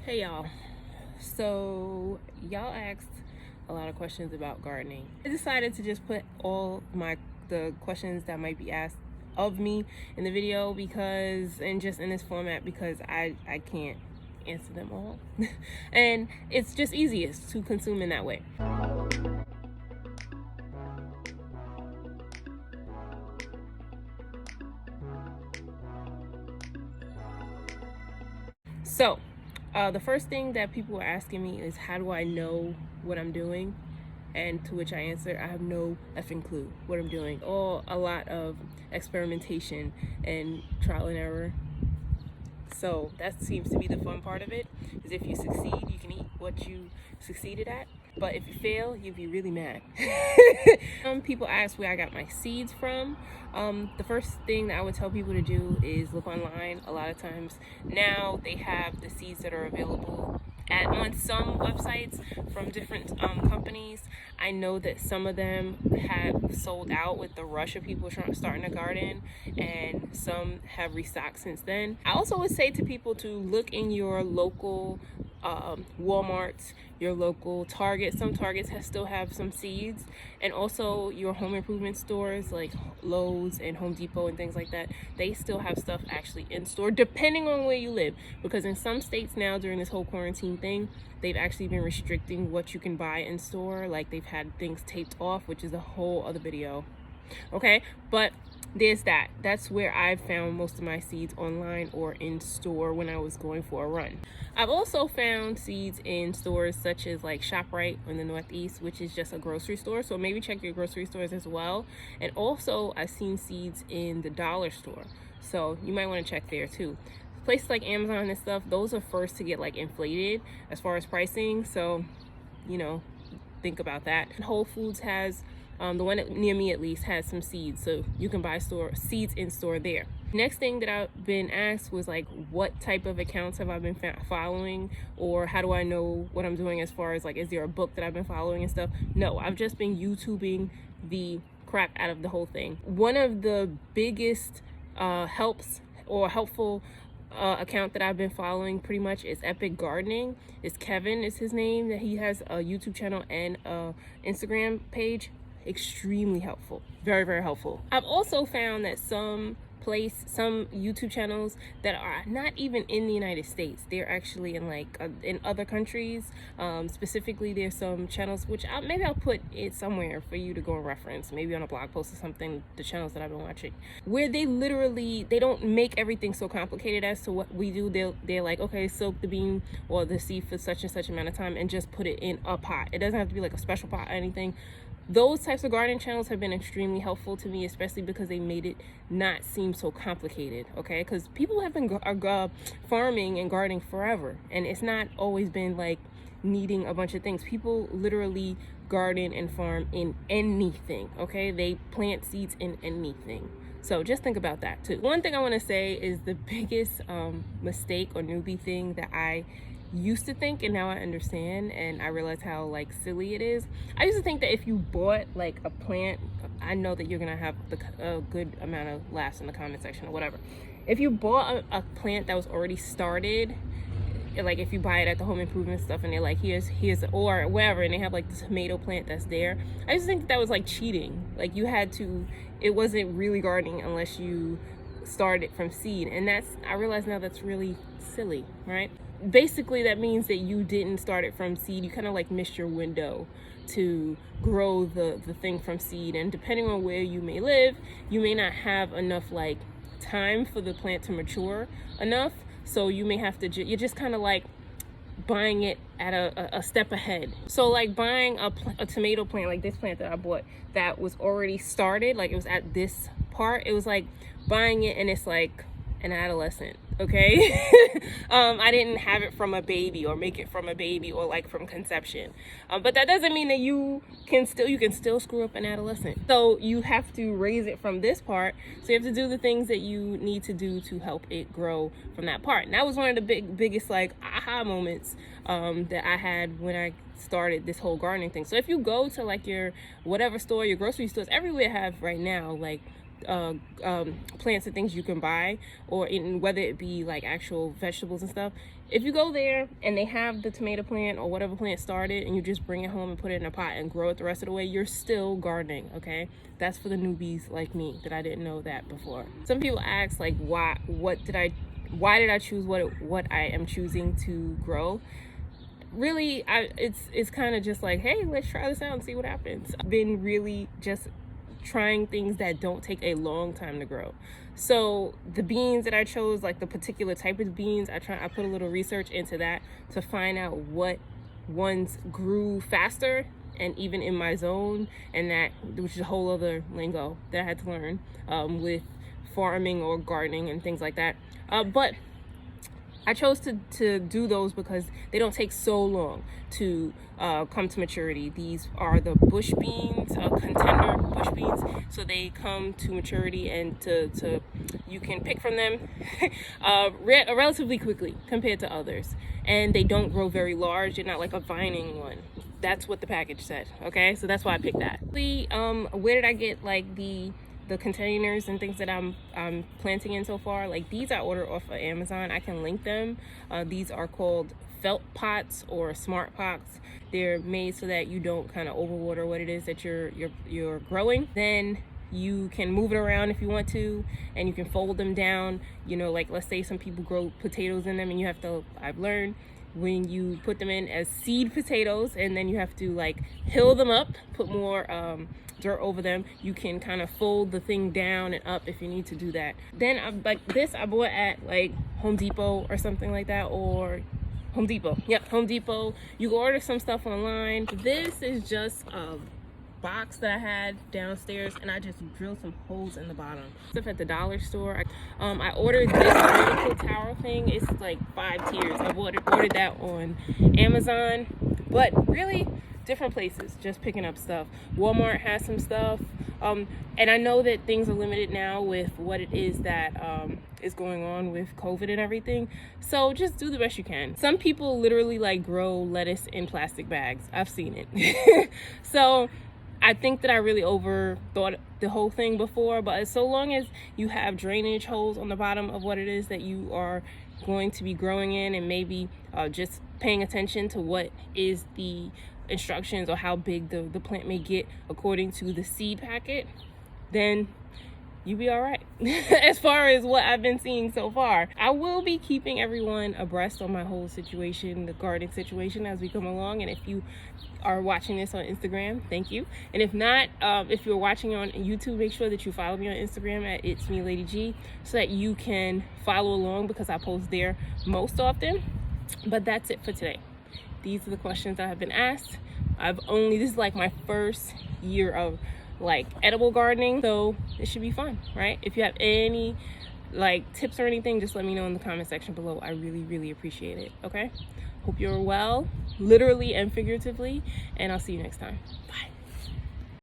Hey y'all. So y'all asked a lot of questions about gardening. I decided to just put all the questions that might be asked of me in the video because and just in this format because I can't answer them all. And it's just easiest to consume in that way. So the first thing that people are asking me is, how do I know what I'm doing? And to which I answer, I have no effing clue what I'm doing. Or a lot of experimentation and trial and error. So that seems to be the fun part of it, is if you succeed, you can eat what you succeeded at. But if you fail, you'd be really mad. Some people ask where I got my seeds from. The first thing that I would tell people to do is look online. A lot of times now they have the seeds that are available on some websites from different companies. I know that some of them have sold out with the rush of people starting a garden, and some have restocked since then. I also would say to people to look in your local Walmarts, your local Target. Some Targets still have some seeds, and also your home improvement stores like Lowe's and Home Depot and things like that. They still have stuff actually in store, depending on where you live, because in some states now during this whole quarantine thing, they've actually been restricting what you can buy in store. Like they've had things taped off, which is a whole other video. Okay, but there's that. That's where I've found most of my seeds, online or in store when I was going for a run. I've also found seeds in stores such as like ShopRite in the Northeast, which is just a grocery store. So maybe check your grocery stores as well. And also I've seen seeds in the dollar store. So you might want to check there too. Places like Amazon and stuff, those are first to get like inflated as far as pricing. So, you know, think about that. And Whole Foods has the one near me at least has some seeds, so you can buy seeds in store there. Next thing that I've been asked was like, what type of accounts have I been following, or how do I know what I'm doing as far as like, is there a book that I've been following and stuff? No, I've just been YouTubing the crap out of the whole thing. One of the biggest helpful account that I've been following pretty much is Epic Gardening. It's Kevin is his name. That he has a YouTube channel and a Instagram page. Extremely helpful, very, very helpful. I've also found that some YouTube channels that are not even in the United States, they're actually in like in other countries. Specifically, there's some channels which maybe I'll put it somewhere for you to go and reference, maybe on a blog post or something, the channels that I've been watching, where they don't make everything so complicated as to what we do. They're like, okay, soak the bean or the seed for such and such amount of time and just put it in a pot. It doesn't have to be like a special pot or anything. Those types of gardening channels have been extremely helpful to me, especially because they made it not seem so complicated, okay? Because people have been farming and gardening forever, and it's not always been like needing a bunch of things. People literally garden and farm in anything, okay? They plant seeds in anything. So just think about that too. One thing I want to say is the biggest mistake or newbie thing that I used to think, and now I understand and I realize how like silly it is. I used to think that if you bought like a plant, I know that you're gonna have a good amount of laughs in the comment section or whatever. If you bought a plant that was already started, like if you buy it at the home improvement stuff and they're like, here's or wherever, and they have like the tomato plant that's there, I just think that was like cheating. Like it wasn't really gardening unless you started from seed, and I realize now that's really silly, right? Basically that means that you didn't start it from seed. You kind of like missed your window to grow the thing from seed, and depending on where you may live, you may not have enough like time for the plant to mature enough, so you may have to you're just kind of like buying it at a step ahead. So like buying a tomato plant, like this plant that I bought that was already started, like it was at this part, it was like buying it and it's like an adolescent, okay? I didn't have it from a baby or make it from a baby or like from conception, but that doesn't mean that you can still screw up an adolescent. So you have to raise it from this part, so you have to do the things that you need to do to help it grow from that part. And that was one of the biggest like aha moments that I had when I started this whole gardening thing. So if you go to like your whatever store, your grocery stores, everywhere have right now like plants and things you can buy, or in whether it be like actual vegetables and stuff. If you go there and they have the tomato plant or whatever plant started and you just bring it home and put it in a pot and grow it the rest of the way, you're still gardening, okay? That's for the newbies like me that I didn't know that before. Some people ask like, why did I choose what I am choosing to grow? Really, it's kind of just like, hey, let's try this out and see what happens. I've been really just trying things that don't take a long time to grow. So the beans that I chose, like the particular type of beans, I put a little research into that to find out what ones grew faster and even in my zone, and that, which is a whole other lingo that I had to learn with farming or gardening and things like that. But I chose to do those because they don't take so long to come to maturity. These are the bush beans, contender bush beans. So they come to maturity and to you can pick from them relatively quickly compared to others. And they don't grow very large. They're not like a vining one. That's what the package said, okay? So that's why I picked that. Where did I get like the containers and things that I'm planting in so far? Like these I ordered off of Amazon. I can link them. These are called felt pots or smart pots. They're made so that you don't kind of overwater what it is that you're growing. Then you can move it around if you want to, and you can fold them down. You know, like let's say some people grow potatoes in them, and you have to, I've learned, when you put them in as seed potatoes and then you have to like hill them up, put more dirt over them, you can kind of fold the thing down and up if you need to do that. Then like this I bought at like Home Depot or something like that, or Home Depot. Yep, Home Depot. You can order some stuff online. This is just a box that I had downstairs, and I just drilled some holes in the bottom. Stuff at the dollar store. I ordered this vertical tower thing. It's like 5 tiers. I ordered that on Amazon, but really different places, just picking up stuff. Walmart has some stuff, and I know that things are limited now with what it is that is going on with COVID and everything, so just do the best you can. Some people literally like grow lettuce in plastic bags. I've seen it. So I think that I really overthought the whole thing before, but so long as you have drainage holes on the bottom of what it is that you are going to be growing in, and maybe just paying attention to what is the instructions or how big the plant may get according to the seed packet, then you be all right. As far as what I've been seeing so far, I will be keeping everyone abreast on my whole situation, the gardening situation, as we come along. And if you are watching this on Instagram, thank you. And if not, if you're watching on YouTube, make sure that you follow me on Instagram at It's Me Lady G, so that you can follow along, because I post there most often. But that's it for today. These are the questions that have been asked. This is like my first year of like edible gardening, so it should be fun, right? If you have any like tips or anything, just let me know in the comment section below. I really appreciate it. Okay, hope you're well, literally and figuratively, and I'll see you next time. Bye.